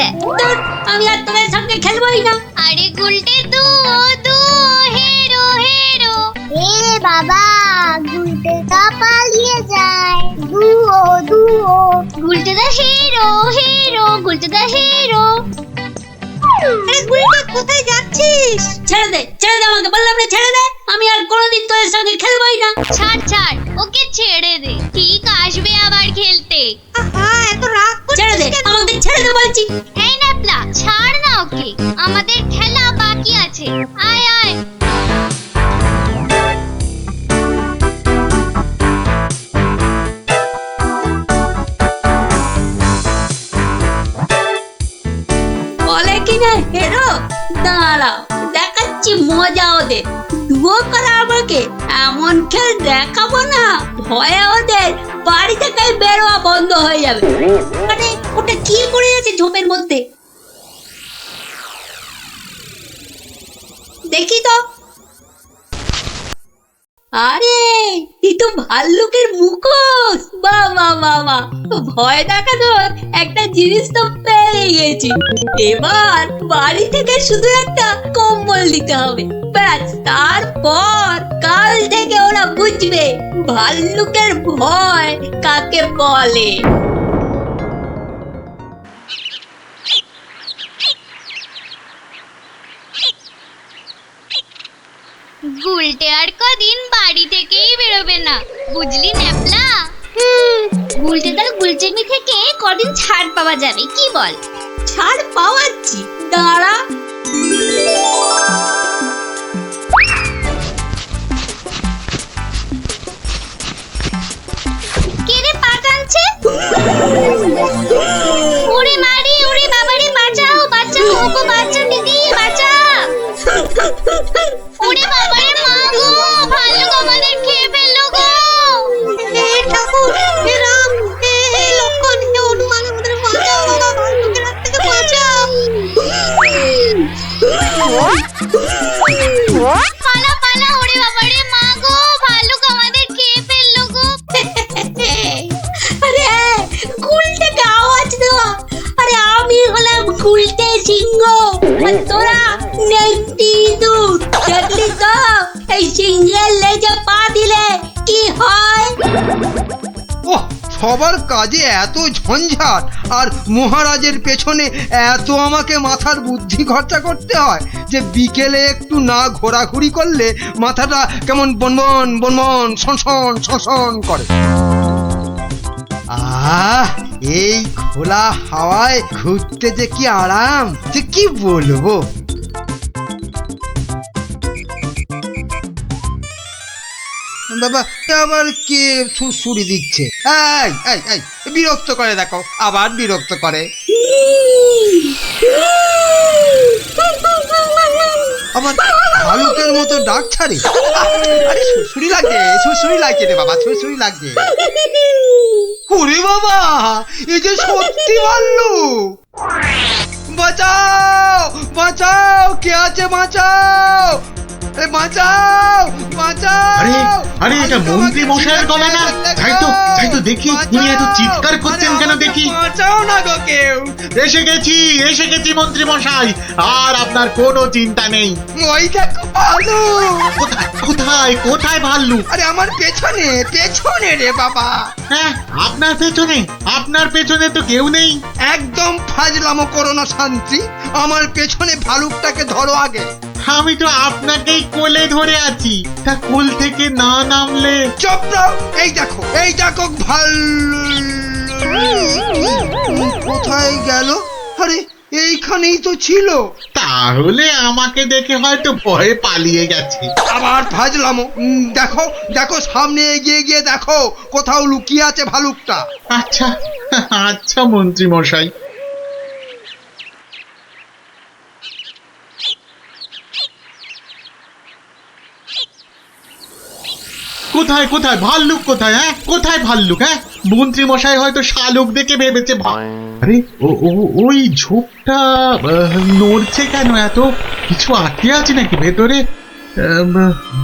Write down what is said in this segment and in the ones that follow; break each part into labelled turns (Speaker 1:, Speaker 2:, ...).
Speaker 1: হয়েছে? আমি আর তোদের সঙ্গে খেলবোই না।
Speaker 2: আরে গুলটে দু হেরো হেরো।
Speaker 3: এ বাবা, গুলটেটা পালিয়ে যায়। দুও দুও।
Speaker 2: গুলটে দা হেরো হেরো, গুলটে দা হেরো।
Speaker 1: আরে গুলটে, কোথায় যাচ্ছিস? ছেড়ে দে আমাকে, বললাম না ছেড়ে দে। আমি আর কোনোদিন তোদের সঙ্গে খেলবোই না।
Speaker 2: ছাড়, ওকে ছেড়ে দে, ঠিক আসবে আবার খেলতে।
Speaker 1: এত রাগ ছেড়ে দে আমাকে, ছেড়ে দে বলছি।
Speaker 2: এই ন্যাপলা, ছাড় না ওকে, আমাদের খেলা বাকি আছে। আয় আয়।
Speaker 1: বলে কিনা হেরো, দাঁড়াও দেখাচ্ছি মজা ওদের। ডুবো করা আমাকে, এমন খেল দেখাবো না, ভয়ে ওদের বাড়ি থেকে বেরোয়া বন্ধ হয়ে যাবে। মানে ওটা কি করে আছে ঝোপের মধ্যে, দেখি তো। আরে এই তো ভাল্লুকের মুখোশ। বাহ বাহ বাহ বাহ, ভয় দেখানোর একটা জিনিস তো পেয়ে গেছি। এবার বাড়ি থেকে শুধু একটা কম্বল দিতে হবে, ব্যাস। তারপর কাল থেকে ওরা বুঝবে ভাল্লুকের ভয় কাকে বলে।
Speaker 2: গুলটে আর কদিন বাড়ি থেকেই বেরোবে না, বুঝলি ন্যাপলা? গুলটে তার গুলচেমি থেকে কদিন ছাড় পাওয়া যাবে, কি বল?
Speaker 1: ছাড় পাওয়াচ্ছি, দাঁড়া।
Speaker 2: কে রে পা টানছে? ওরে মারি, ওরে বাবারে, বাঁচাও ওগো, বাঁচা দিদি, বাঁচা। ওরে বাবারে, মা গো, ভাল্লুক আমাদের খেয়ে ফেললো গো।
Speaker 1: ঠাকুর, হে রাম, হে লক্ষণ, হে হনুমান, আমাদের বাঁচাও বাবা, ভাল্লুকের হাত থেকে বাঁচাও।
Speaker 2: পালা, ওরে বাবারে, মা গো, ভাল্লুক আমাদের খেয়ে ফেললো গো।
Speaker 1: আরে গুলটেকে আওয়াজ দেওয়া। আরে আমি হলাম গুলটে সিংহ, আর তোরা নেংটি ইঁদুর। দেখলি তো এই সিংহের লেজে পা দিলে কি হয়?
Speaker 4: ওহ, সবার কাজে এত ঝঞ্ঝাট, আর মহারাজের পেছনে এত আমাকে মাথার বুদ্ধি খরচা করতে হয় যে বিকেলে একটু না ঘোরাঘুরি করলে মাথাটা কেমন বনবন বনবন শনশন শনশন করে। এই খোলা হাওয়ায় ঘুরতে যে কি আরাম, যে কি বলবো। বাবা, আবার কে সুরসুরি দিচ্ছে? এই বিরক্ত করে, দেখো আবার বিরক্ত করে। আমার ভালুকের মতো ডাক ছাড়ে। আরে সুরসুরি লাগে রে বাবা, সুরসুরি লাগে। ওরে বাবা, এই যে সত্যি ভাল্লুক। বাঁচাও, কে আছে? বাঁচাও।
Speaker 5: আরে এটা মন্ত্রী মশাইয়ের গলা না? যাই তো দেখি, উনি এত চিৎকার করছেন কেন দেখি।
Speaker 4: বাঁচাও না গো কেউ।
Speaker 5: এসে গেছি মন্ত্রী মশাই, আর আপনার কোনো চিন্তা নেই।
Speaker 4: ওই দেখো ভাল্লুক।
Speaker 5: কোথায় ভাল্লুক?
Speaker 4: আরে আমার পেছনে রে বাবা।
Speaker 5: হ্যাঁ, আপনার পেছনে তো কেউ নেই।
Speaker 4: একদম ফাজলামো করো না শান্তি, আমার পেছনে ভালুকটাকে ধরো আগে।
Speaker 5: আমি তো আপনাকেই কোলে ধরে আছি, তা কোল থেকে না নামলে।
Speaker 4: চুপ দাও। এই দেখো ভাল্লুক কোথায় গেল? আরে এইখানেই তো ছিল।
Speaker 5: তাহলে আমাকে দেখে হয়তো ভয়ে পালিয়ে গেছে।
Speaker 4: আবার ফাজলামো। দেখো সামনে এগিয়ে গিয়ে দেখো কোথাও লুকিয়ে আছে ভালুকটা।
Speaker 5: আচ্ছা মন্ত্রী মশাই। কোথায় ভাল্লুক? কোথায় ভাল্লুক? মন্ত্রী মশাই হয়তো শালুক দেখে ভেবেছে। আরে ওই ঝোপটা নড়ছে কেন? এত কিছু আটকে আছে নাকি ভেতরে?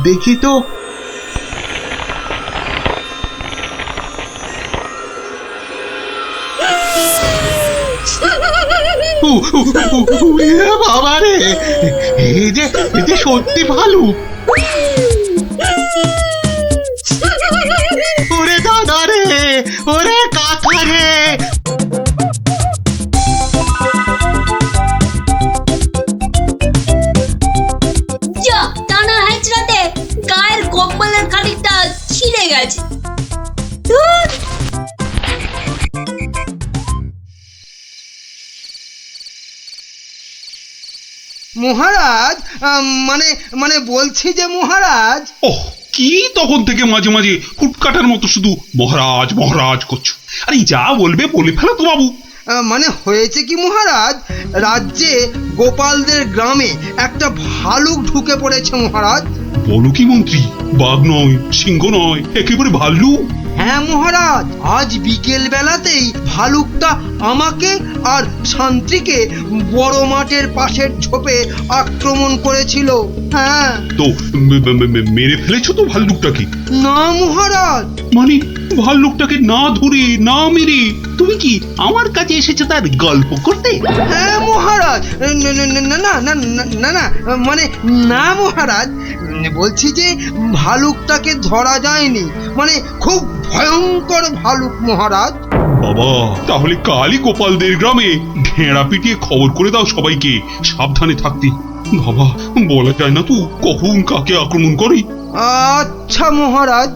Speaker 5: দেখি তো। বাবা রে, এই যে সত্যি ভালুক। ওরে দাদা রে, ওরে কাকা রে।
Speaker 1: যা টানা হেঁচড়াতে গায়ের কম্বলের খানিকটা ছিঁড়ে গেছে। ধুর।
Speaker 4: মহারাজ মানে মানে বলছি যে মহারাজ,
Speaker 6: ওহ, কি তখন থেকে মাঝে মাঝে হুটকাটার মতো শুধু মহারাজ মহারাজ করছো? আরে যা বলবে বলে ফেলো তো বাবু।
Speaker 4: মানে হয়েছে কি মহারাজ, রাজ্যে গোপালদের গ্রামে একটা ভালুক ঢুকে পড়েছে মহারাজ।
Speaker 6: বলো কি মন্ত্রী? বাঘ নয়, সিংহ নয়, একেবারে ভাল্লুক।
Speaker 4: হ্যাঁ মহারাজ, আজ বিকেল বেলাতেই ভালুকটা আমাকে আর শান্তিকে বড় মাঠের পাশের ঝোপে আক্রমণ করেছিল। হ্যাঁ।
Speaker 6: তো মেরে ফেলেছো তো ভাল্লুকটাকে?
Speaker 4: না মহারাজ।
Speaker 6: মানে ভাল্লুকটাকে না ধরে না মেরে তুমি কি আমার কাছে এসেছো তার গল্প করতে?
Speaker 4: হ্যাঁ মহারাজ। না না না না না না না না, মানে না মহারাজ, বলছি যে ভালুকটাকে ধরা যায়নি, মানে খুব ভয়ঙ্কর ভালুক মহারাজ।
Speaker 6: বাবা, তাহলে কালই গোপালদের গ্রামে ঘেঁড়া পিটিয়ে খবর করে দাও সবাইকে সাবধানে থাকতে। বাবা, বলা যায় না তো কখন কাকে আক্রমণ করে।
Speaker 4: আচ্ছা মহারাজ।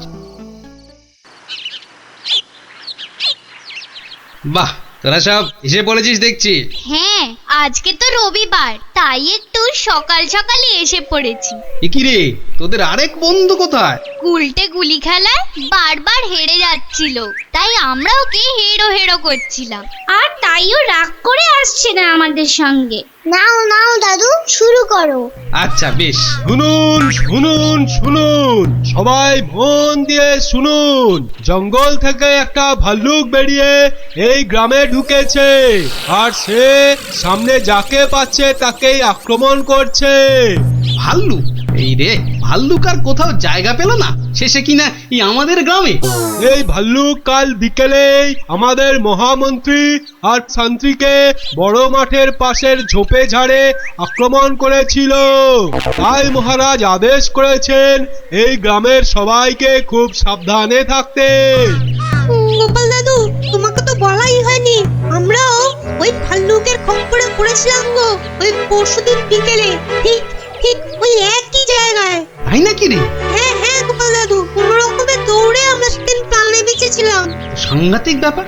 Speaker 7: বাহ, তোরা সব এসে পড়েছিস দেখছি।
Speaker 2: হ্যাঁ, আজকে তো রবিবার, তাই একটু সকাল সকালে এসে পড়েছি।
Speaker 7: এ কি রে, তোদের আরেক বন্ধু কোথায়?
Speaker 2: উল্টে গুলি খেলায় বারবার হেরে যাচ্ছিল, তাই আমরা ওকে হেরো হেরো করছিলাম, আর তাইও রাগ করে আসছে না আমাদের সঙ্গে।
Speaker 3: নাও নাও দাদু, শুরু করো।
Speaker 7: আচ্ছা বেশ, শুনুন শুনুন শুনুন, সবাই মন দিয়ে শুনুন। জঙ্গল থেকে একটা ভাল্লুক বেরিয়ে এই গ্রামে ঢুকেছে, আর সে সামনে যাকে পাচ্ছে তাকেই আক্রমণ করছে। ভাল্লুক? এই রে, ভাল্লুক আর কোথাও জায়গা পেল না, শেষে কিনা এই আমাদের গ্রামে। এই ভাল্লুক কাল বিকেলেই আমাদের মহামন্ত্রী আর শান্তিকে বড় মাঠের পাশের ঝোপে ঝাড়ে আক্রমণ করেছিল। তাই মহারাজ আদেশ করেছেন এই গ্রামের সবাইকে খুব সাবধানে থাকতে।
Speaker 1: গোপাল দাদু, তোমাকে তো বলাই হয়নি, আমরাও ওই ভাল্লুকের খপ্পরে পড়েছিলাম গো, ওই পরশুদিন বিকেলে, ঠিক ঠিক ওই একই জায়গায়।
Speaker 7: তাই নাকি রে?
Speaker 1: হ্যাঁ হ্যাঁ গোপাল দাদু, কোনো রকমে দৌড়ে আমরা সেদিন প্রাণে বেঁচেছিলাম।
Speaker 7: সাংঘাতিক ব্যাপার।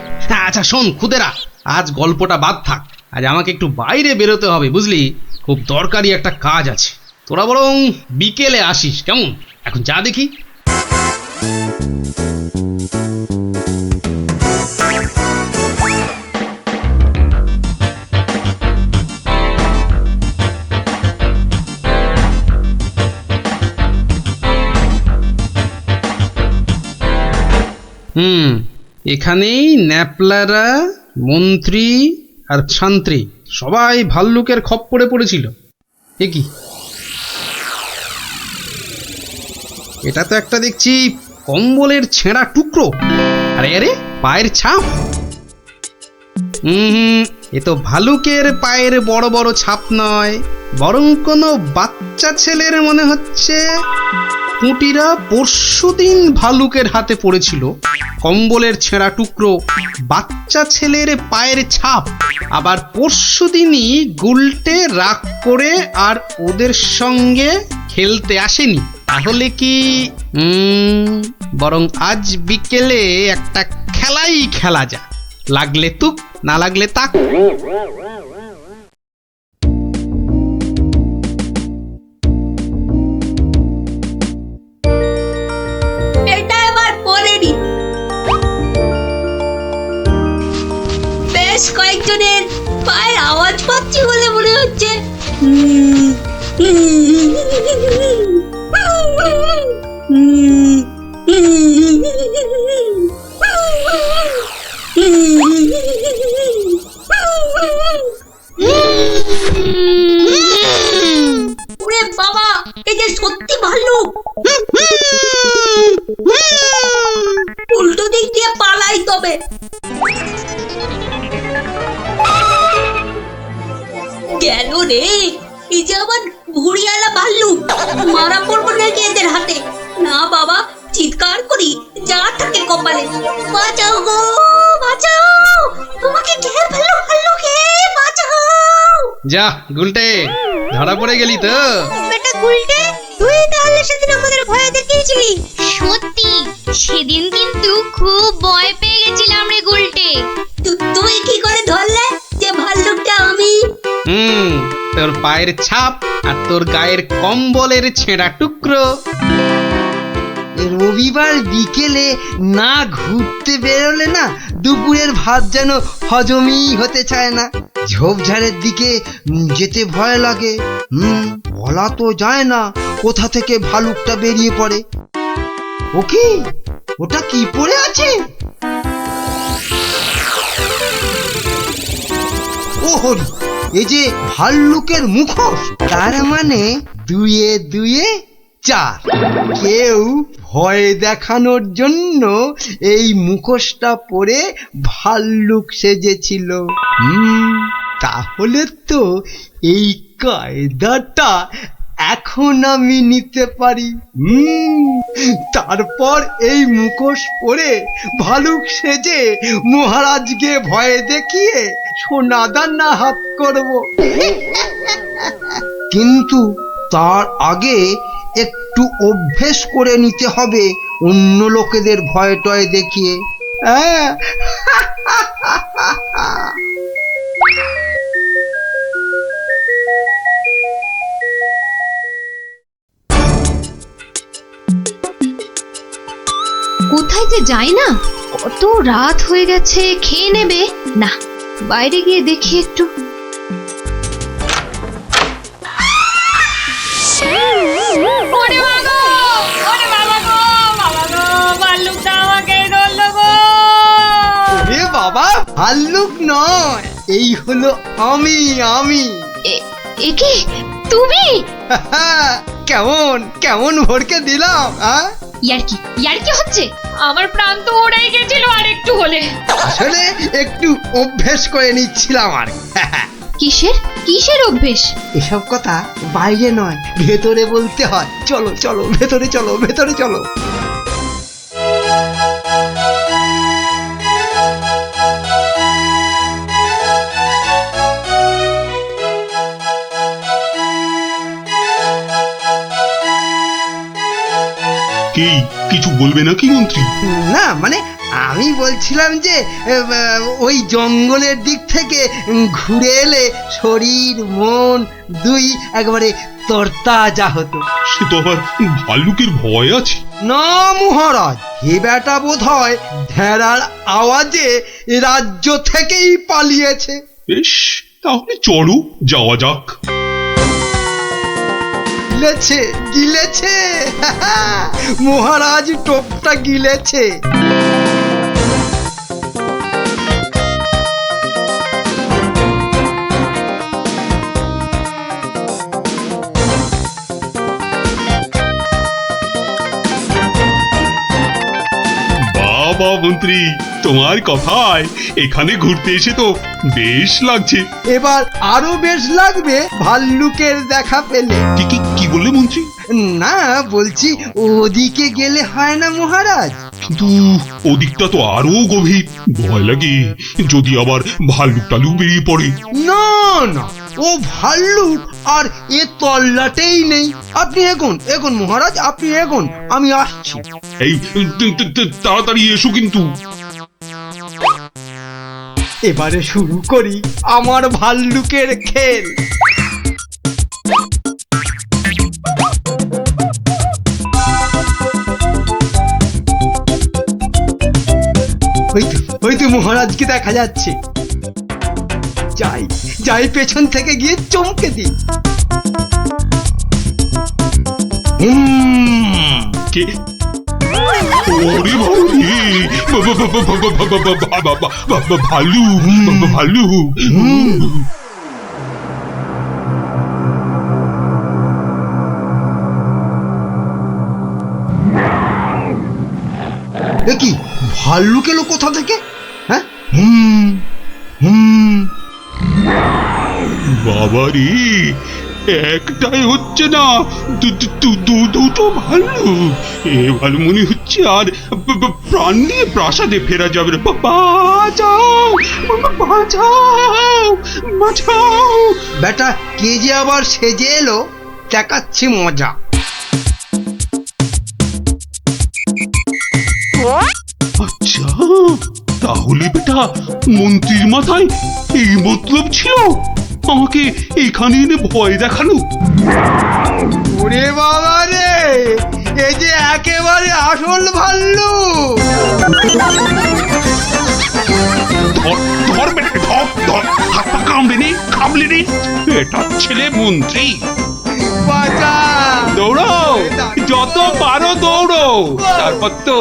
Speaker 7: আচ্ছা শোন খুদেরা, আজ গল্পটা বাদ থাক, আজ আমাকে একটু বাইরে বেরোতে হবে বুঝলি, খুব দরকারি একটা কাজ আছে। তোরা বরং বিকেলে আসিস, কেমন? এখন যা দেখি। এখানেই ন্যাপলারা, মন্ত্রী আর শান্তি সবাই ভাল্লুকের খপ্পরে পড়েছিল। এ কি, এটা তো একটা দেখছি কম্বলের ছেঁড়া টুকরো। আরে আরে, পায়ের ছাপ। এ তো ভালুকের পায়ের বড় বড় ছাপ নয়, বরং কোনো বাচ্চা ছেলের মনে হচ্ছে। খুঁটিরা পরশুদিন ভালুকের হাতে পড়েছিল, কম্বলের ছেঁড়া টুকরো, বাচ্চা ছেলের পায়ের ছাপ। আবার পরশুদিনই গুলটে রাগ করে আর ওদের সঙ্গে খেলতে আসেনি। তাহলে কি বরং আজ বিকেলে একটা খেলাই খেলা যায়, লাগলে তুক না লাগলে তাক।
Speaker 1: এটা এবার পড়েনি। বেশ কয়েকজনের পায়ের আওয়াজ পাচ্ছি বলে মনে হচ্ছে। ওরে বাবা, এই যে সত্যি ভাল্লুক। উল্টো দিক দিয়ে পালাই তবে। গেল রে, এই যে আমার ভুড়িয়ালা ভাল্লুক, মারা পড়বো নাকি এদের হাতে? না বাবা, চিৎকার করি যা থাকে কপালে, বাঁচাও গো বাঁচাও, তোমাকে কে ফেললো ভাল্লুকে, বাঁচাও।
Speaker 4: যা গুলটে, ধরা পড়ে গেলি তো।
Speaker 3: বেটা গুলটে, তুই তাহলে সেদিন আমাদের ভয় দেখিয়েছিলি।
Speaker 2: সত্যি সেদিন কিন্তু খুব ভয় পেয়ে গেছিলাম রে গুলটে।
Speaker 1: তুই কি করে ধরলে যে ভাল্লুকটা আমি?
Speaker 4: তোর পায়ের ছাপ আর তোর গায়ের কম্বলের ছেঁড়া টুকরো। রবিবার বিকেলে না ঘুরতে বেরোলে না দুপুরের ভাত যেন হজমই হতে চায় না। ঝোপঝাড়ের দিকে যেতে ভয় লাগে। বলা তো যায় না কোথা থেকে ভালুকটা বেরিয়ে পড়ে। ও কি, ওটা কি পড়ে আছে? ও হরি, এই যে ভাল্লুকের মুখোশ, তার মানে 2 এ 2 4। কেউ ভয় দেখানোর জন্য এই মুখোশটা পরে ভাল্লুক সেজেছিল। তাহলে তো এই কায়দাটা এখন আমি নিতে পারি। তারপর এই মুখোশ পরে ভালুক সেজে মহারাজকে ভয় দেখিয়ে সোনাদানা হাত করব। কিন্তু তার আগে একটু অভ্যেস করে নিতে হবে অন্য লোকেদের ভয় টয় দেখিয়ে।
Speaker 8: কোথায় যে যাই না, কত রাত হয়ে গেছে, খেয়ে নেবে না, বাইরে গিয়ে দেখি একটু।
Speaker 4: বাবা, ভাল্লুক নয়, এই হলো আমি।
Speaker 8: এ কি তুমি?
Speaker 4: কেমন কেমন ভরকে দিলাম।
Speaker 8: ইয়ার্কি হচ্ছে? আমার প্রাণ তো উড়ে গেছিল আর একটু হলে।
Speaker 4: আসলে একটু অভ্যেস করে নিচ্ছিলাম আর।
Speaker 8: কিসের অভ্যেস?
Speaker 4: এসব কথা বাইরে নয়, ভেতরে বলতে হয়। চলো চলো, ভেতরে চলো, ভেতরে চলো।
Speaker 6: কি কিছু বলবে নাকি মন্ত্রী?
Speaker 4: না মানে আমি বলছিলাম যে ওই জঙ্গলের দিক থেকে ঘুরে এলে শরীর মন দুই একবারে তরতাজা হতো।
Speaker 6: সে তো আবার ভাল্লুকের ভয় আছে।
Speaker 4: না মহারাজ, এ বেটা বোধ হয় ঢেড়ার আওয়াজে রাজ্য থেকেই পালিয়েছে।
Speaker 6: বেশ, তাহলে চলো যাওয়া যাক।
Speaker 4: গিলেছে মহারাজ, টোপটা গিলেছে।
Speaker 6: বাবা মন্ত্রী, তোমার কথায় এখানে ঘুরতে এসে তো বেশ লাগছে।
Speaker 4: এবার আরো বেশ লাগবে ভাল্লুকের দেখা পেলে।
Speaker 6: কি বললে মন্ত্রী?
Speaker 4: না বলছি, ওদিকে গেলে হয় না মহারাজ?
Speaker 6: কিন্তু ওদিকটা তো আরো গভীর, ভয় লাগে যদি আবার ভাল্লুক টালুক বেরিয়ে পড়ে।
Speaker 4: না না, ও ভাল্লুক আর এ তল্লাটেই নেই। আপনি এগোন মহারাজ, আপনি এগোন, আমি আসছি।
Speaker 6: এই তাড়াতাড়ি এসো কিন্তু।
Speaker 4: এবারে শুরু করি আমার ভাল্লুকের খেল। ওই তো মহারাজকে দেখা যাচ্ছে। যাই পেছন থেকে গিয়ে চমকে দিই।
Speaker 6: কে? ওরে ভালু ভালু।
Speaker 4: কি ভাল্লুক এলো কোথা থেকে? হ্যাঁ,
Speaker 6: বাবারি, একটাই হচ্ছে না, দুটো ভাল্লুক। এবার মনে হচ্ছে আর প্রাণ নিয়ে প্রাসাদে ফেরা যাবে না। বাঁচাও, বাঁচাও, বাঁচাও।
Speaker 4: বেটা কে যে আবার সেজে এলো, দেখাচ্ছি মজা।
Speaker 6: আচ্ছা, তাহলে বেটা মন্ত্রীর মাথায় এই মতলব ছিল, আমাকে এখানে এনে ভয় দেখানো।
Speaker 4: ওরে বাবা রে, এই যে একেবারে আসল ভাল্লুক।
Speaker 6: ধর বেটা, ধর, হাত পা কামড়ে নে, কামড়ে নে। এটার ছেলে মন্ত্রী।
Speaker 4: বাঁচা!
Speaker 6: দৌড়াও, যত পারো দৌড়ো, তারপর তো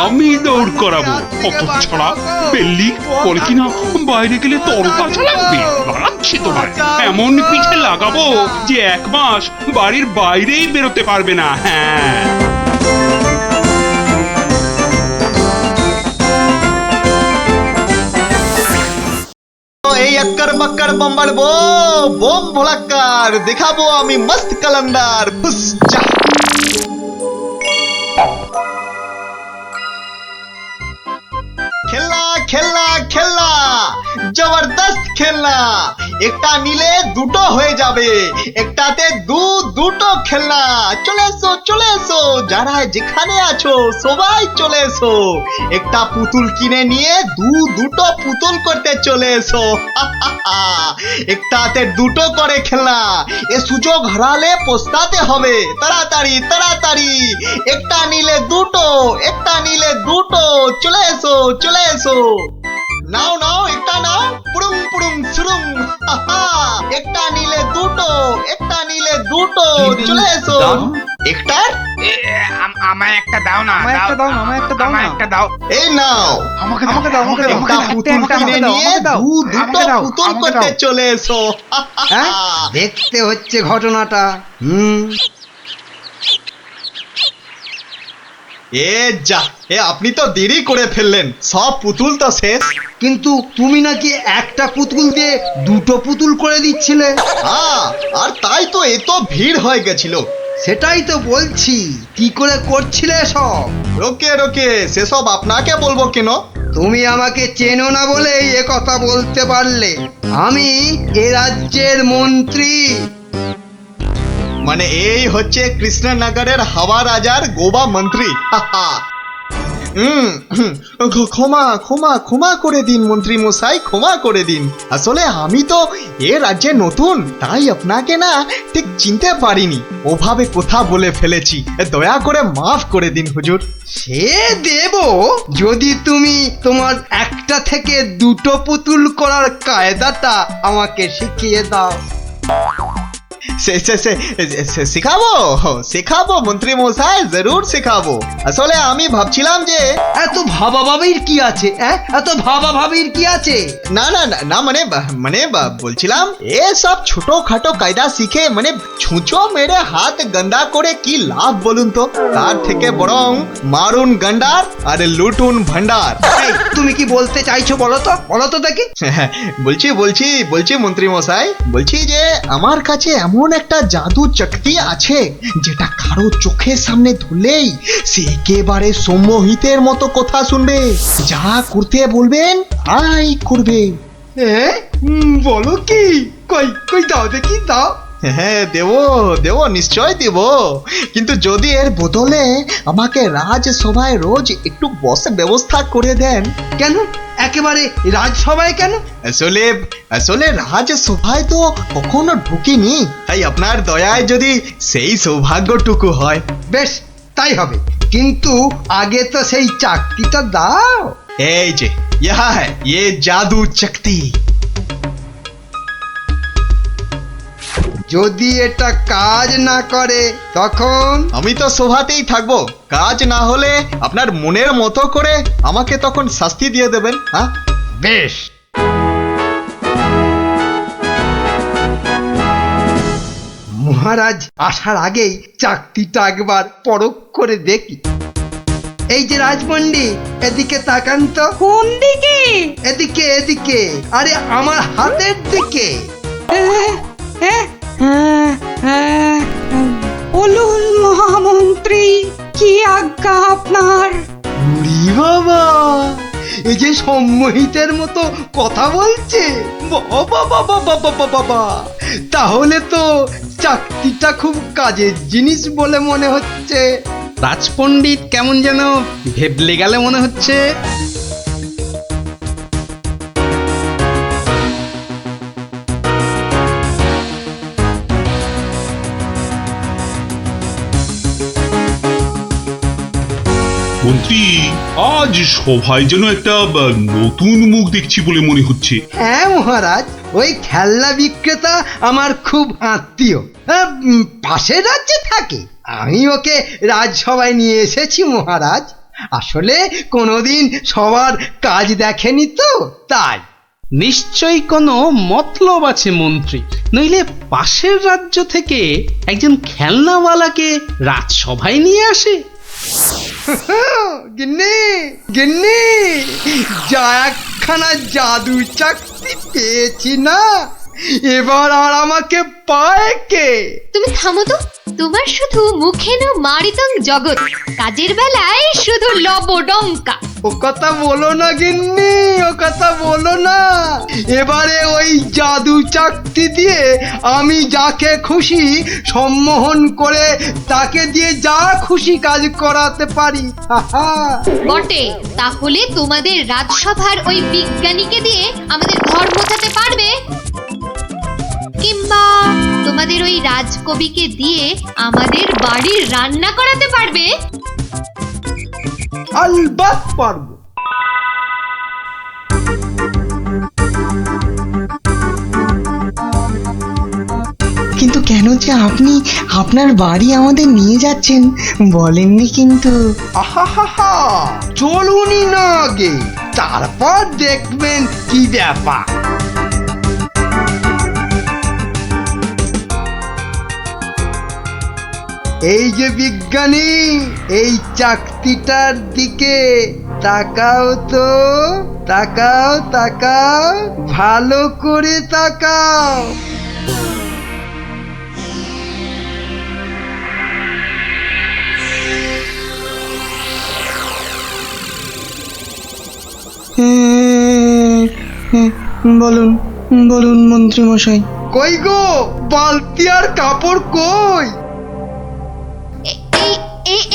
Speaker 6: আমি দৌড় করাবো। অত ছাড়া পেল্লি বলে কিনা বাইরে গেলে তরতাজা লাগবে। বাড়াচ্ছি তোমার, এমন পিঠে লাগাবো যে 1 মাস বাড়ির বাইরেই বেরোতে পারবে না। হ্যাঁ,
Speaker 9: এই अक्कर बक्कर बम्बर बो बोम भोलाक्कर देखाबो আমি मस्त कलंदर फुस जा। খেলনা খেলনা খেলনা জবরদস্ত খেলনা, একটা নিলে দুটো হয়ে যাবে, একটাতে দুটো খেলনা। চলে এসো যারা যেখানে আছো সবাই চলে এসো, একটা পুতুল কিনে নিয়ে দুটো পুতুল করতে চলে এসো। একটাতে দুটো করে খেলনা, এ সুযোগ হারালে পস্তাতে হবে। তাড়াতাড়ি তাড়াতাড়ি, একটা নিলে দুটো, একটা নিলে দুটো। চলে এসো চলে এসো, নাও নাও একটা নাও, পুরুম পুরুম সুরুম। একটা নিলে দুটো, একটা নিলে দুটো। চলে এসো। একটা
Speaker 10: আমায় একটা দাও না, আমায় একটা দাও, আমায় একটা দাও, আমায় একটা দাও।
Speaker 9: এই নাও,
Speaker 10: আমাকে দাও, আমাকে দাও,
Speaker 9: একটা পুতুল কিনে নিয়ে দুটো পুতুল করতে চলে এসো।
Speaker 4: হ্যাঁ, দেখতে হচ্ছে ঘটনাটা।
Speaker 9: এ যা, আপনি তো দেরি করে ফেললেন, সব পুতুল তো শেষ।
Speaker 4: কিন্তু তুমি নাকি একটা পুতুল দিয়ে দুটো পুতুল করে দিচ্ছিলে।
Speaker 9: হ্যাঁ, আর তাই তো এত ভিড় হয়ে গেছিল।
Speaker 4: সেটাই তো বলছি, কি করে করছিলে সব?
Speaker 9: রোকে সেসব আপনাকে বলবো কেন?
Speaker 4: তুমি আমাকে চেনো না বলেই এ কথা বলতে পারলে। আমি এ রাজ্যের মন্ত্রী।
Speaker 9: মানে এই হচ্ছে কৃষ্ণনগরের হাওয়া রাজার গোবা মন্ত্রী। ক্ষমা করে দিন মন্ত্রী মশাই, ক্ষমা করে দিন। আসলে আমি তো এ রাজ্যে নতুন, তাই আপনাকে না ঠিক চিনতে পারিনি, ওভাবে কথা বলে ফেলেছি, দয়া করে মাফ করে দিন হুজুর।
Speaker 4: সে দেব, যদি তুমি তোমার একটা থেকে দুটো পুতুল করার কায়দাটা আমাকে শিখিয়ে দাও।
Speaker 9: শেখাবো মন্ত্রী মশাই, জরুর শেখাবো। আসলে আমি ভাবছিলাম যে
Speaker 4: এত ভাবাভাবির কি আছে? এত ভাবাভাবির কি আছে?
Speaker 9: না মানে বলছিলাম এসব ছোটখাটো কায়দা শিখে মানে ছুঁচো মেরে হাত গন্ডা করে কি লাভ বলুন তো? তার থেকে বরং মারুন গন্ডার আর লুটুন ভান্ডার।
Speaker 4: তুমি কি বলতে চাইছো বলো তো দেখি।
Speaker 9: বলছি মন্ত্রী মশাই, বলছি যে আমার কাছে এমন একটা জাদু শক্তি আছে, যেটা কারো চোখের সামনে ধরলেই সে একেবারে সম্মোহিতের মতো কথা শুনবে, যা করতে বলবেন তাই করবে।
Speaker 4: বলো কি? কই দাও দেখি, দাও।
Speaker 9: হ্যাঁ, দেবো নিশ্চয় দেব, কিন্তু যদি এর বদলে আমাকে রাজসভায় রোজ একটু বসে ব্যবস্থা করে দেন।
Speaker 4: কেন একেবারে রাজসভায় কেন?
Speaker 9: আসলে রাজসভায় তো কখনো ঢুকিনি, তাই আপনার দয়ায় যদি সেই সৌভাগ্যটুকু হয়।
Speaker 4: বেশ, তাই হবে, কিন্তু আগে তো সেই চাকরিটা দাও।
Speaker 9: এই যে ইয়ে জাদু শক্তি।
Speaker 4: যদি এটা কাজ না করে তখন?
Speaker 9: আমি তো সভাতেই থাকবো, কাজ না হলে আপনার মনের মতো করে আমাকে তখন শাস্তি দিয়ে দেবেন। হ্যাঁ,
Speaker 4: বেশ। মহারাজ আসার আগেই চাকরিটা একবার পরখ করে দেখি। এই যে রাজপণ্ডিত, এদিকে তাকান তো।
Speaker 3: কোন দিকে?
Speaker 4: এদিকে, আরে আমার হাতের দিকে।
Speaker 3: আপনার
Speaker 4: উরি বাবা, এই যে সম্মোহিতের মতো কথা বলছে, বাবা বাবা বাবা বাবা, তাহলে তো চাকতিটা খুব কাজের জিনিস বলে মনে হচ্ছে।
Speaker 11: রাজপণ্ডিত কেমন যেন ভেবলে গেলে মনে হচ্ছে।
Speaker 6: মন্ত্রী, আজ সভায় যেন একটা নতুন মুখ দেখছি বলে মনে হচ্ছে।
Speaker 4: হ্যাঁ মহারাজ, ওই খেলনা বিক্রেতা আমার খুব আত্মীয়, পাশের রাজ্যে থাকে। আমি ওকে রাজসভায় নিয়ে এসেছি মহারাজ। আসলে কোনোদিন সবার কাজ দেখেনি তো, তাই।
Speaker 11: নিশ্চয়ই কোনো মতলব আছে মন্ত্রী, নইলে পাশের রাজ্য থেকে একজন খেলনাওয়ালাকে রাজসভায় নিয়ে আসে।
Speaker 4: গিন্নি গিন্নি, যা একখানা জাদু চাকতি পেয়েছি না, এবার আর আমাকে পায় কে?
Speaker 8: তুমি থামো তো, তোমার শুধু মুখে না মারিতং জগৎ, কাজের বেলায় শুধু লবডঙ্কা।
Speaker 4: ও কথা বলো না গিন্নি, ও কথা বলো না। এবারে ওই জাদু চাকতি দিয়ে আমি যাকে খুশি সম্মোহন করে তাকে দিয়ে যা খুশি কাজ করাতে পারি।
Speaker 8: বটে, তাহলে তোমাদের রাজসভার ওই বিজ্ঞানীকে দিয়ে আমাদের ঘর মোছাতে পারবে? কিংবা তোমাদের ওই রাজকবিকে দিয়ে আমাদের বাড়ির রান্না করাতে পারবে?
Speaker 4: আলবাত পারবো।
Speaker 12: কিন্তু কেন যে আপনি আপনার বাড়ি আমাদের নিয়ে যাচ্ছেন বলেননি কিন্তু।
Speaker 4: আহা, চলুনি না আগে, তারপর দেখবেন কি ব্যাপার। এই যে বিজ্ঞানী, এই চাকতিটার দিকে তাকাও তো, তাকাও তাকাও, ভালো করে তাকাও।
Speaker 12: বলুন বলুন মন্ত্রী মশাই।
Speaker 4: কই গো, বালতি আর কাপড় কই?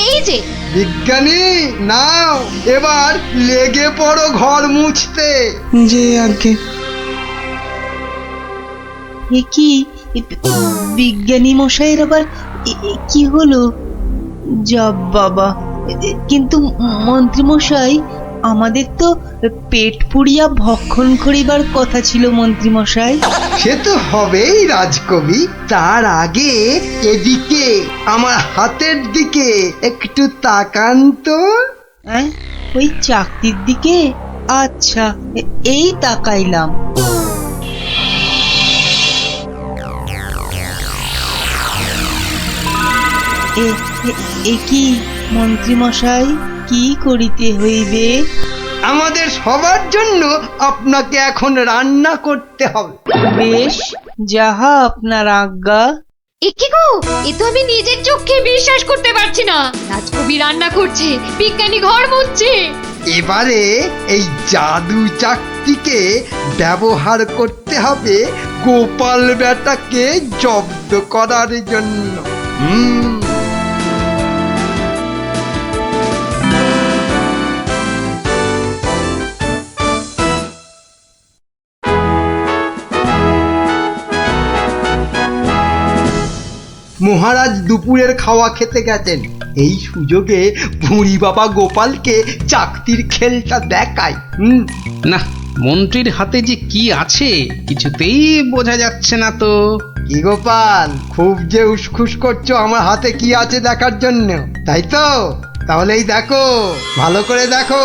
Speaker 8: এই যে
Speaker 4: বিজ্ঞানী, নাও এবার লেগে পড়ো ঘর মুছতে।
Speaker 12: যে আগে
Speaker 3: কি বিজ্ঞানী মশাইয়ের আবার কি হলো? যাব বাবা, কিন্তু মন্ত্রী মশাই, আমাদের তো পেট পুড়িয়া ভক্ষণ করিবার কথা ছিল মন্ত্রী মশাই।
Speaker 4: সে তো হবেই রাজকবি, তার আগে এদিকে আমার হাতের দিকে একটু তাকান তো।
Speaker 3: ওই চাকতির দিকে? আচ্ছা, এই তাকাইলাম। এ কি মন্ত্রী মশাই, কি করিতে হইবে?
Speaker 4: আমাদের সবার জন্য আপনাকে এখন রান্না করতে হবে।
Speaker 3: বেশ, যাহা আপনার আজ্ঞা।
Speaker 8: কি গো, এ তো আমি নিজের চোখে বিশ্বাস করতে পারছি না। রাজকবি রান্না করছে, বিজ্ঞানী ঘর মুছছে।
Speaker 4: এবারে এই জাদু চাকতিকে ব্যবহার করতে হবে গোপাল বেটাকে জব্দ করার জন্য। মহারাজ দুপুরের খাওয়া খেতে গেছেন, এই সুযোগে ভুঁড়ি বাবা গোপালকে চাকতির খেলটা দেখায়।
Speaker 11: না, মন্ত্রীর হাতে যে কি আছে কিছুতেই বোঝা যাচ্ছে না তো।
Speaker 4: কি গোপাল, খুব যে উসখুস করছো আমার হাতে কি আছে দেখার জন্য, তাই তো? তাহলেই দেখো, ভালো করে দেখো।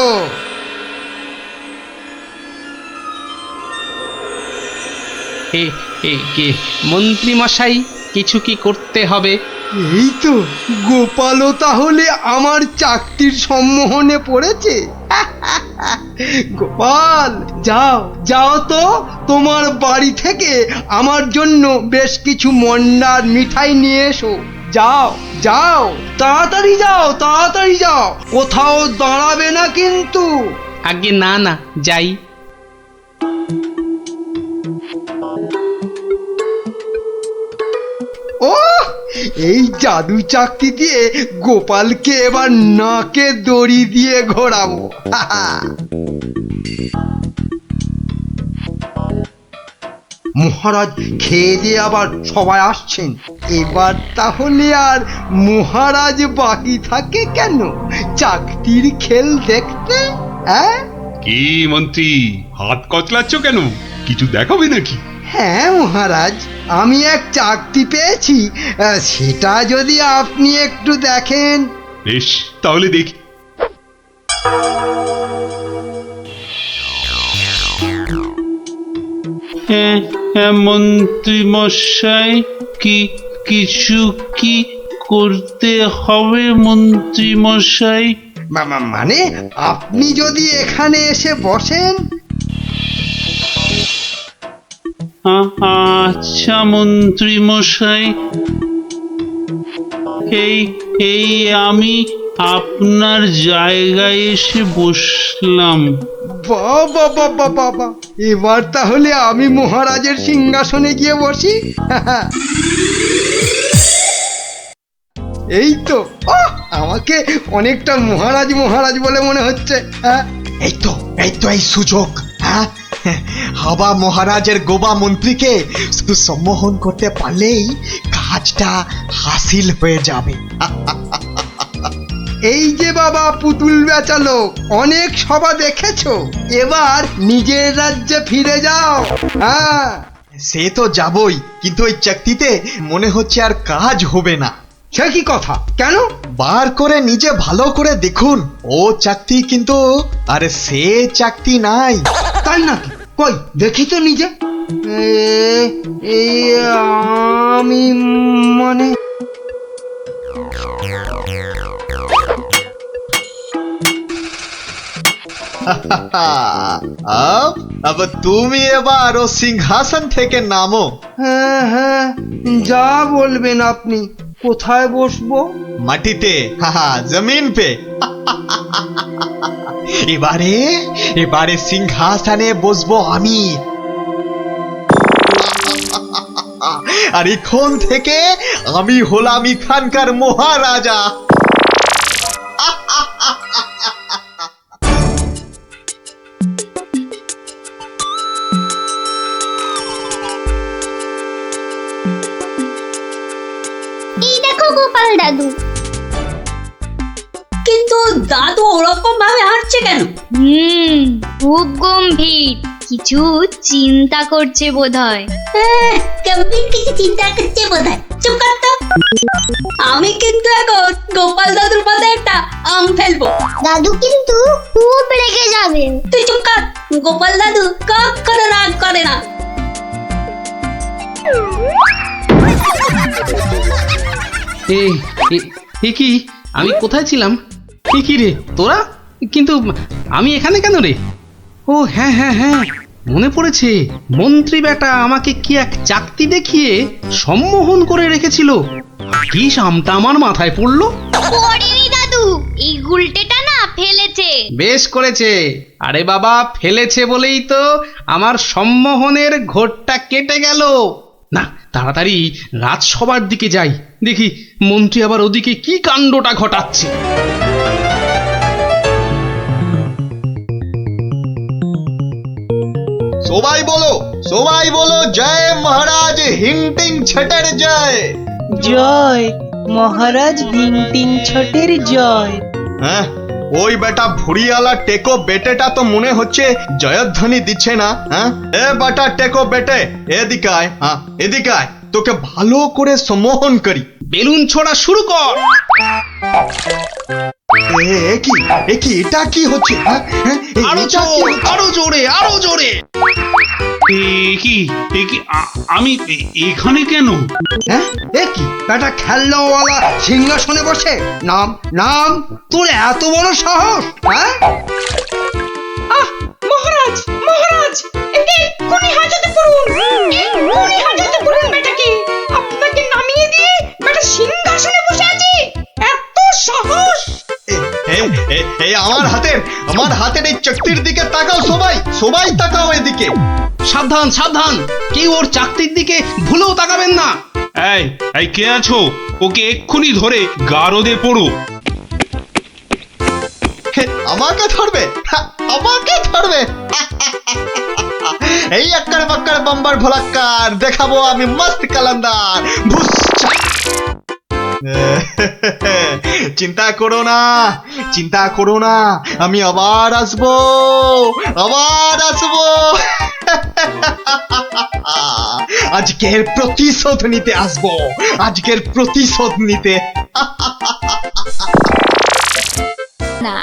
Speaker 11: মন্ত্রী মশাই, কিছু কি করতে হবে?
Speaker 4: এই তো, গোপালও তাহলে আমার চাকতির সম্মোহনে পড়েছে। গোপাল, যাও যাও তো, তোমার বাড়ি থেকে আমার জন্য বেশ কিছু মন্ডার মিঠাই নিয়ে এসো। যাও যাও, তাড়াতাড়ি যাও, তাড়াতাড়ি যাও, কোথাও দাঁড়াবে না কিন্তু।
Speaker 11: আগে না না, যাই।
Speaker 4: ও, এই জাদু চাকতি দিয়ে গোপালকে এবার নাকে দড়ি দিয়ে ঘোরাবো। মহারাজ খেয়ে দিয়ে আবার সবাই আসছেন, এবার তাহলে আর মহারাজ বাকি থাকে কেন চাকতির খেল দেখতে?
Speaker 6: কি মন্ত্রী, হাত কচলাচ্ছ কেন? কিছু দেখাবে নাকি?
Speaker 4: হ্যাঁ মহারাজ, আমি এক চাকতি পেয়েছি, সেটা যদি আপনি একটু দেখেন।
Speaker 6: বেশ, তাহলে দেখি।
Speaker 13: মন্ত্রী মশাই, কিছু কি করতে হবে মন্ত্রী মশাই?
Speaker 4: মানে আপনি যদি এখানে এসে বসেন।
Speaker 13: আচ্ছা মন্ত্রী মশাই, এই আমি আপনার জায়গায় এসে বসলাম।
Speaker 4: বাবা বাবা বাবা, এবার তাহলে আমি মহারাজের সিংহাসনে গিয়ে বসি। এই তো, আমাকে অনেকটা মহারাজ মহারাজ বলে মনে হচ্ছে।
Speaker 9: এই তো এই সুযোগ। হ্যাঁ, হাবা মহারাজের গোবা মন্ত্রীকে শুধু সম্মোহন করতে পারলেই কাজটা হাসিল হয়ে যাবে।
Speaker 4: এই যে বাবা পুতুল বেচালো, অনেক সভা দেখেছো, এবার নিজের রাজ্যে ফিরে যাও। হ্যাঁ,
Speaker 9: সে তো যাবই, কিন্তু ওই চাকতিতে মনে হচ্ছে আর কাজ হবে না।
Speaker 4: সে কি কথা? কেন?
Speaker 9: বার করে নিজে ভালো করে দেখুন, ও চাকতি কিন্তু আরে সে চাকতি নাই।
Speaker 4: তাই নাকি? কই দেখি তো নিজে। এই আমি মানে
Speaker 9: अब তুমি এবার ও সিংহাসন থেকে নামো।
Speaker 4: হ্যাঁ হ্যাঁ, যা বলবেন আপনি। কোথায় বসবো?
Speaker 9: মাটিতে, জমিন পে। এবারে সিংহাসনে বসবো আমি। আর এখন থেকে আমি হলাম এখানকার মহারাজা।
Speaker 2: গোপাল দাদু,
Speaker 1: কিন্তু দাদু ওরকম ভাবে হাঁটছে কেন?
Speaker 2: খুব গম্ভীর কিছু চিন্তা করছে বোধহয়।
Speaker 1: গম্ভীর কিছু চিন্তা করছে বোধহয়। চুপ কর তো। আমি কিন্তু এখন গোপাল দাদুর মাথায় একটা আম ফেলবো।
Speaker 2: দাদু কিন্তু খুব রেগে যাবে।
Speaker 1: তুই চুপ কর। গোপাল দাদু কখনো রাগ করে না।
Speaker 11: এ কি, আমি কোথায় ছিলাম? কি রে তোরা? কিন্তু আমি এখানে কেন রে? ও হ্যাঁ হ্যাঁ হ্যাঁ, মনে পড়েছে, মন্ত্রী বেটা আমাকে কি এক চাকতি দেখিয়ে সম্মোহন করে রেখেছিল। কি সামটা আমার মাথায় পড়লো।
Speaker 2: দাদু, এই গুলটেটা না ফেলেছে।
Speaker 11: বেশ করেছে। আরে বাবা, ফেলেছে বলেই তো আমার সম্মোহনের ঘোরটা কেটে গেল। না, তাড়াতাড়ি রাজসভার দিকে যাই, দেখি মন্ত্রী আবার ওদিকে কি কাণ্ডটা ঘটাচ্ছে।
Speaker 9: সবাই বলো জয় মহারাজ হিংটিং ছটের জয়।
Speaker 12: জয় মহারাজ হিংটিং ছটের জয়।
Speaker 9: হ্যাঁ, ওই বেটা ভুড়িয়ালা টেকো বেটেটা তো মনে হচ্ছে জয়ধ্বনি দিচ্ছে না। হ্যাঁ, এ বেটা টেকো বেটে, এদিকে আয়। হ্যাঁ, এদিকে আয়, তোকে ভালো করে সম্মোহন করি।
Speaker 11: বেলুন ছোড়া শুরু কর।
Speaker 9: এটা কি হচ্ছে?
Speaker 11: আরো জোরে, আরো জোরে।
Speaker 6: আমি এখানে কেন?
Speaker 4: হ্যাঁ, কি বেটা খেলনাওয়ালা সিংহাসনে বসে? নাম নাম, তোর এত বড় সাহস? হ্যাঁ,
Speaker 3: মহারাজ মহারাজ, একে এক্ষুনি হাজতে পুরুন, এক্ষুনি হাজতে পুরুন বেটাকে। আপনাকে নামিয়ে দিয়ে বেটা সিংহাসন
Speaker 9: এই আমার হাতের এই চাকতির দিকে তাকাও সবাই, সবাই তাকাও এদিকে।
Speaker 11: সাবধান সাবধান, কেউ ওর চাকতির দিকে ভুলেও তাকাবেন না।
Speaker 6: এই এই কে আছো? ওকে এক্ষুনি ধরে গারদে পড়ো।
Speaker 9: আমাকে ধরবে? আমাকে ধরবে? এই আক্কার বাক্কার বাম্বার ভোলাক্কার দেখাবো আমি মস্ত কালান্দার। চিন্তা করো না, চিন্তা করো না, আমি আবার আসবো, আবার আসবো। আজকের প্রতিশোধ নিতে আসবো, আজকের প্রতিশোধ নিতে।
Speaker 2: না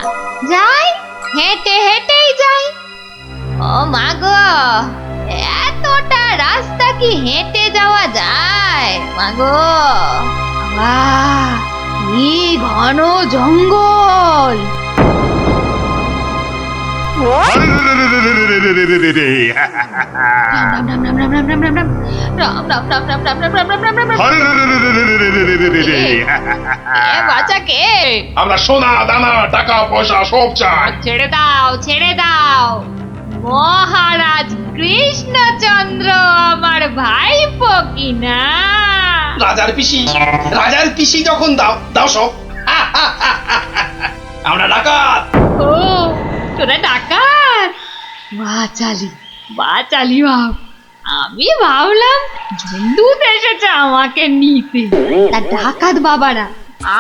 Speaker 2: যাই, হেঁটে হেঁটেই যাই। ও মা গো, এতটা রাস্তা কি হেঁটে যাওয়া যায়? মা গো, কি ঘন জঙ্গল!
Speaker 6: আমরা সোনা দানা টাকা পয়সা সব চাই।
Speaker 2: ছেড়ে দাও, ছেড়ে দাও। মহারাজ কৃষ্ণচন্দ্র আমার ভাইপো কিনা।
Speaker 11: রাজার পিসি যখন দাও দাও সব। আমরা ডাকাত।
Speaker 2: ও তোরা ডাকাত? বাচালি বাচালি ভাব। আমি ভাবলাম ঝুন্ডুত এসেছে আমাকে নিতে। তা ডাকাত বাবারা,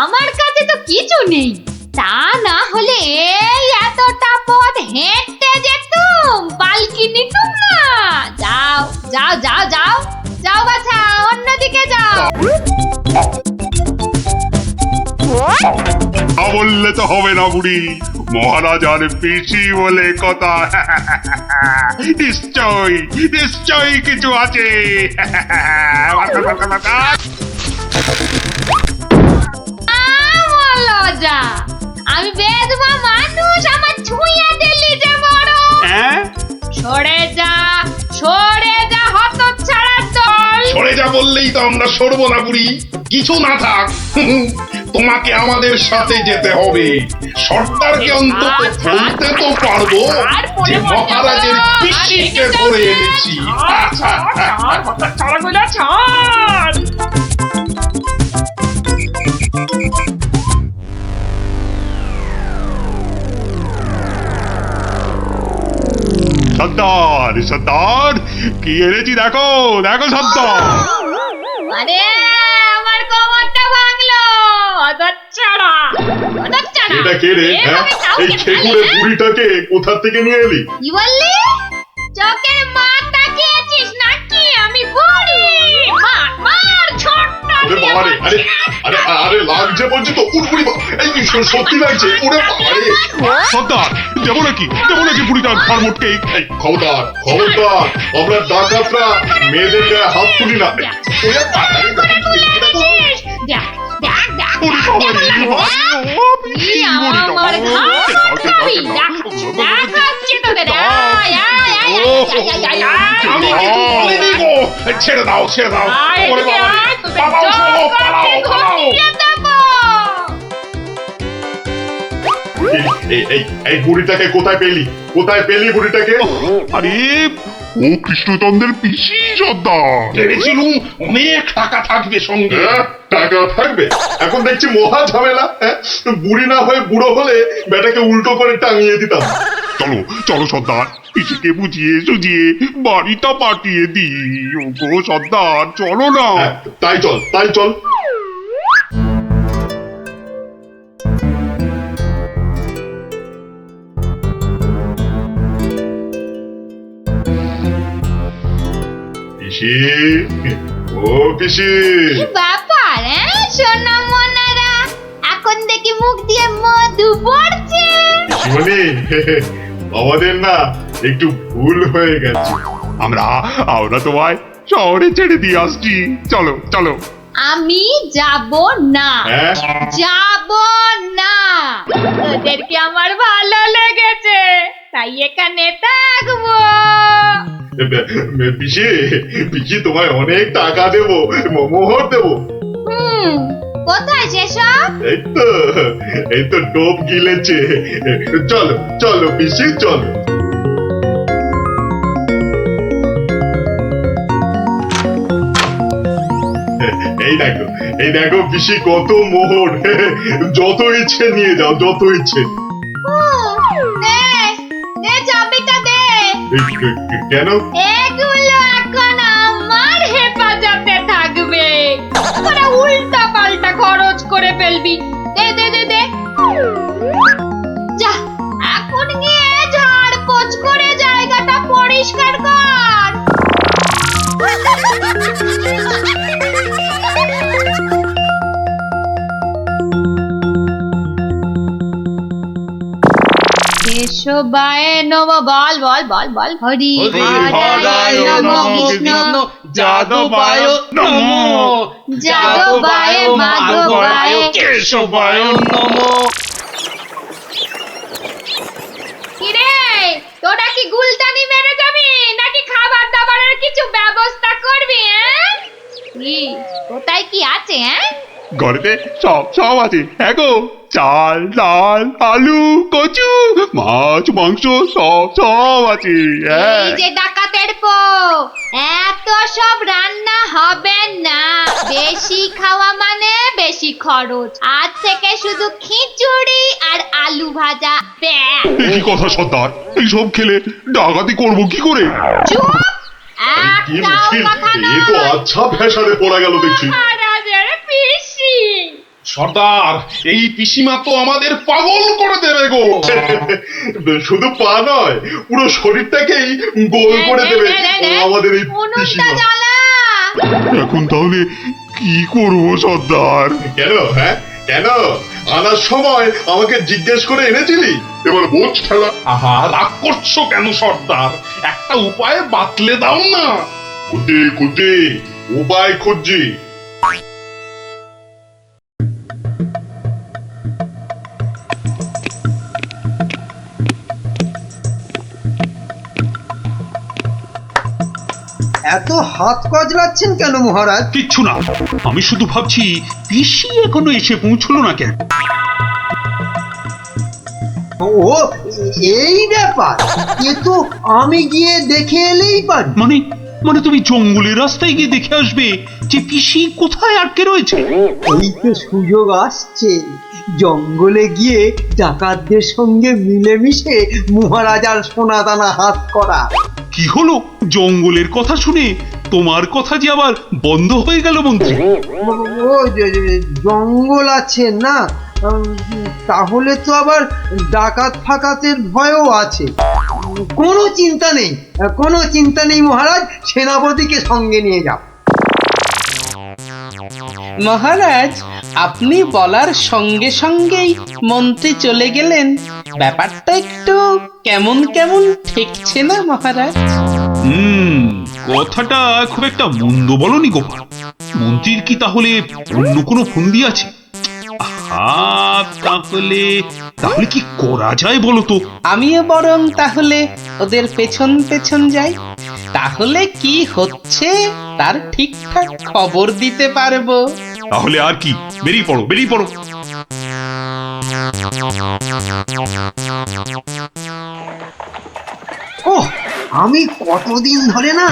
Speaker 2: আমার কাছে তো কিছু নেই। তা না হলে এই এতটা পথ হেঁটে যেতুম, পালকি নিতুম না। যাও যাও যাও যাও যাও বাছা, অন্যদিকে যাও।
Speaker 6: বললে তো হবে না বুড়ি, মহারাজ আর পিসি বলে কথা। নিশ্চয়ই নিশ্চয়ই কিছু আছে।
Speaker 2: লজ্জা, আমি বেদবা মানুষ, আমার ছুঁয়ে দিলি যে বড়। সরে যা, সরে যা হতচ্ছাড়ার দল।
Speaker 6: সরে যা বললেই তো আমরা সরবো না বুড়ি। কিছু না থাক, তোমাকে আমাদের সাথে যেতে হবে। সর্দারকে অন্তত বলতে তো পারবো যে মহারাজের পিসিকে ধরে এনেছি। সর্দার সর্দার, কি এনেছি দেখো দেখো সর্দার।
Speaker 2: আরে আমার কোমরটা ভাঙলো, হতচ্ছাড়া হতচ্ছাড়া।
Speaker 6: এটা কে রে? এই খেকুড়ে বুড়িটাকে কোথা থেকে নিয়ে এলি?
Speaker 2: কি বললি? চোখের মাথা খেয়েছিস নাকি? আমি বুড়ি? মার মার ছোট্ট।
Speaker 6: আরে বাবা রে, আরে আরে আরে লাগছে বলছি তো। বুড়ি এই সত্যি লাগছে। ওরে বাবা রে। সর্দার দেবো নাকি বুড়িটার ঘর মোটকে? খবরদার খবরদার, আমরা ডাকাতরা মেয়েদের গায়ে হাত তুলি না। ছেড়ে দাও ছেড়ে দাও। এই বুড়িটাকে কোথায় পেলি? কোথায় পেলি বুড়িটাকে? আরে ও কৃষ্ণচন্দ্রের পিসি সর্দার। ভেবেছিলুম অনেক টাকা থাকবে সঙ্গে। টাকা থাকবে? এখন দেখছি মহা ঝামেলা। বুড়ি না হয়ে বুড়ো হলে বেটাকে উল্টো করে টাঙিয়ে দিতাম। চলো চলো সর্দার, পিসিকে বুঝিয়ে সুঝিয়ে বাড়িটা পাঠিয়ে দিই। ওগো সর্দার চলো না। তাই চল তাই চল। পিসি, ও পিসি।
Speaker 2: ব্যাপার সোনা মনারা, এখন দেখি মুখ দিয়ে মধু পড়ছে।
Speaker 6: পিসিমণি, আমাদের না একটু ভুল হয়ে গেছে। আমরা তোমায় শহরে ছেড়ে দিয়ে আসছি। চলো চলো।
Speaker 2: আমি যাব না, যাব না। ওদেরকে আমার ভালো লেগেছে, তাই এখানে থাকবো।
Speaker 6: পিসি পিসি তোমায় অনেক টাকা দেবো, মোহর দেবো।
Speaker 8: কোথায় সেসব?
Speaker 14: এই তো ডোব গিলেছে। চলো চলো পিসি চলো। এই দেখো পিসি কত মোহর। যত ইচ্ছে নিয়ে যাও, যত ইচ্ছে।
Speaker 8: দে চাবিটা দে।
Speaker 14: কেন?
Speaker 8: এগুলো এখন আমার হেফাজতে থাকবে। তোরা উল্টা পাল্টা খরচ করে ফেলবি। দে দে দে দে। যা এখন গিয়ে ঝাড় পোছ করে জায়গাটা পরিষ্কার কর। কেশবায় নম। বল বল বল বল। হরি হরায় নম। কৃষ্ণ
Speaker 11: যাদবায় নমো,
Speaker 8: যাদবায় মাধবায়
Speaker 11: কেশবায় নমো।
Speaker 8: কিরে তোরা কি গুলতানি মেরে যাবি নাকি খাবার দাবারের কিছু ব্যবস্থা করবি? কি কোথায় কি আছে?
Speaker 6: ঘরেতে সব আছে। হ্যাঁ গো, চাল ডাল আলু কচু মাছ মাংস সব আছে।
Speaker 8: এই যে ডাকাতের পো, এত সব রান্না হবে না। বেশি খাওয়া মানে বেশি খরচ। আজ থেকে শুধু খিচুড়ি আর আলু ভাজা।
Speaker 6: কি কথা সর্দার, এইসব খেলে ডাকাতি করবো কি করে?
Speaker 8: চুপ! একটাও কথা না।
Speaker 14: এ তো আচ্ছা ফ্যাশনে পড়া গেল দেখছি।
Speaker 8: মহারাজের পিসি।
Speaker 6: সর্দার, এই পিসিমা তো আমাদের পাগল করে দেবে গো।
Speaker 14: শুধু পা নয়, পুরো শরীরটাকেই গোল করে দেবে আমাদের এই পিসিমা।
Speaker 6: এখন তাহলে কি করবো সর্দার?
Speaker 14: কেন? হ্যাঁ কেন? আনার সময় আমাকে জিজ্ঞেস করে এনেছিলি, এবার বোঝ ঠেলা।
Speaker 6: আহা, রাগ করছো কেন সর্দার? একটা উপায় বাতলে দাও না।
Speaker 14: খুঁজে উপায় খুঁজছি।
Speaker 4: এত হাত কজলাচ্ছেন কেন মহারাজ?
Speaker 6: কিচ্ছু না, আমি শুধু ভাবছি পিসি এখনো এসে পৌঁছলো না কেন।
Speaker 4: ও এই ব্যাপার, এ তো আমি গিয়ে দেখে এলেই পারি।
Speaker 6: মানে তুমি জঙ্গলের রাস্তায় গিয়ে দেখে আসবে যে পিসি কোথায় আটকে রয়েছে?
Speaker 4: এই তো সুযোগ আসছে, জঙ্গলে গিয়ে ডাকাতদের সঙ্গে মিলেমিশে মহারাজার সোনা দানা হাত করা।
Speaker 6: কি হলো? জঙ্গলের কথা শুনে তোমার কথা যে আবার বন্ধ হয়ে গেল মন্ত্রী?
Speaker 4: ও জঙ্গল আছে না, তাহলে তো আবার ডাকাত ফাকাতের ভয়ও আছে। কোনো চিন্তা নেই মহারাজ, সেনাপতিকে সঙ্গে নিয়ে যাও।
Speaker 11: মহারাজ, আপনি বলার সঙ্গে সঙ্গেই মন্ত্রী চলে গেলেন। ব্যাপারটা একটু কেমন কেমন ঠেকছে না মহারাজ?
Speaker 6: কথাটা খুব একটা মন্দ বলনি গোপাল। মন্ত্রীর কি তাহলে অন্য কোনো ফন্দি আছে? তাহলে কি করা যায় বলো তো?
Speaker 11: আমিও বরং তাহলে ওদের পেছন পেছন যাই, তাহলে কি হচ্ছে তার ঠিকঠাক খবর দিতে পারবো।
Speaker 6: তাহলে আর কি, বেরিয়ে পড়ো।
Speaker 4: ওহ, আমি কতদিন ধরে না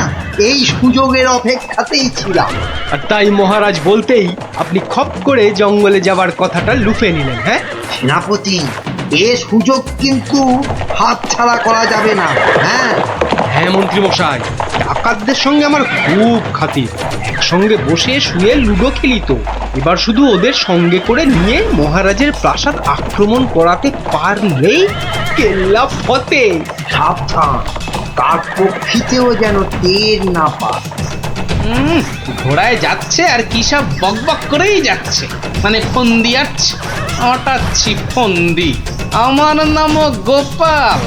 Speaker 4: এই সুযোগের অপেক্ষাতেই ছিলাম।
Speaker 7: আর তাই মহারাজ বলতেই আপনি খপ করে জঙ্গলে যাবার কথাটা লুফে নিলেন। হ্যাঁ
Speaker 4: সেনাপতি, এ সুযোগ কিন্তু হাতছাড়া করা যাবে না।
Speaker 7: হ্যাঁ মন্ত্রী মশাই, ডাকাতদের সঙ্গে আমার খুব খাতির। একসঙ্গে বসে শুয়ে লুডো খেলি তো। এবার শুধু ওদের সঙ্গে করে নিয়ে মহারাজের প্রাসাদ আক্রমণ করাতে পারলেই কেল্লা ফতে।
Speaker 4: সাবধান, কার পক্ষিতেও যেন টের না পায়।
Speaker 11: ঘোড়ায় যাচ্ছে আর কি সব বকবক করেই যাচ্ছে, মানে ফন্দি আটাচ্ছি ফন্দি। আমার নাম গোপাল,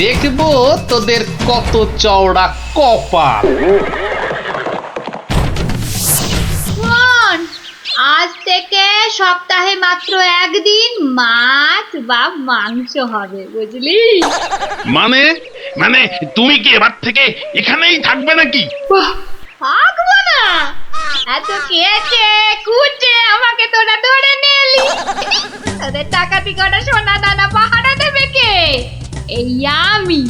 Speaker 11: দেখবো তোদের কত চওড়া কপাল।
Speaker 8: আজ থেকে সপ্তাহে মাত্র একদিন মাছ বা মাংস হবে, বুঝলি?
Speaker 6: মানে তুমি কি এবার থেকে এখানেই থাকবে নাকি?
Speaker 8: থাকবো না? এত কেটে কুটে আমাকে তোরা ধরে নিলি, তোদের ডাকাতি করা সোনা দানা পাহারা দেবে কে? এই আমি,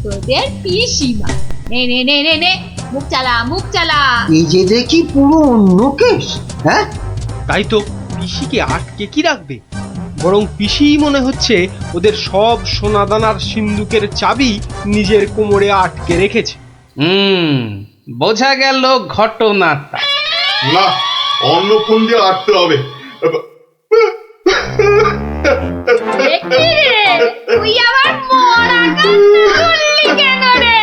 Speaker 8: তোদের পিসিমা। নে নে নে নে নে, মুখ চালা মুখ চালা।
Speaker 15: এই যে দেখি পুরো অন্য কেস। হ্যাঁ,
Speaker 7: তাই তো, পিসিকে আটকে কি রাখবে? বরং পিসিই মনে হচ্ছে ওদের সব সোনাদানার সিন্ধুকের চাবি নিজের কোমরে আটকে রেখেছে।
Speaker 11: বোঝা গেল ঘটনাটা।
Speaker 14: না, অন্য ফোন দিয়ে আটতে হবে।
Speaker 8: দেখি রে, তুই আবার মরা কান্না করলি কেন রে?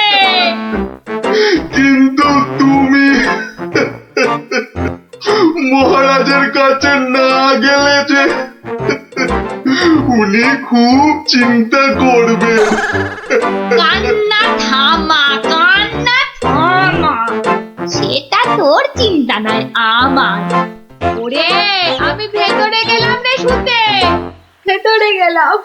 Speaker 14: কিন্তু তুমি মহারাজের কাছে না গেলে যে উনি খুব চিন্তা করবেন।
Speaker 8: কান্না থামা, কান্না থামা, সেটা তোর চিন্তা নয় আমার। ওরে, আমি ভেতরে গেলাম রে শুতে, ভেতরে গেলাম।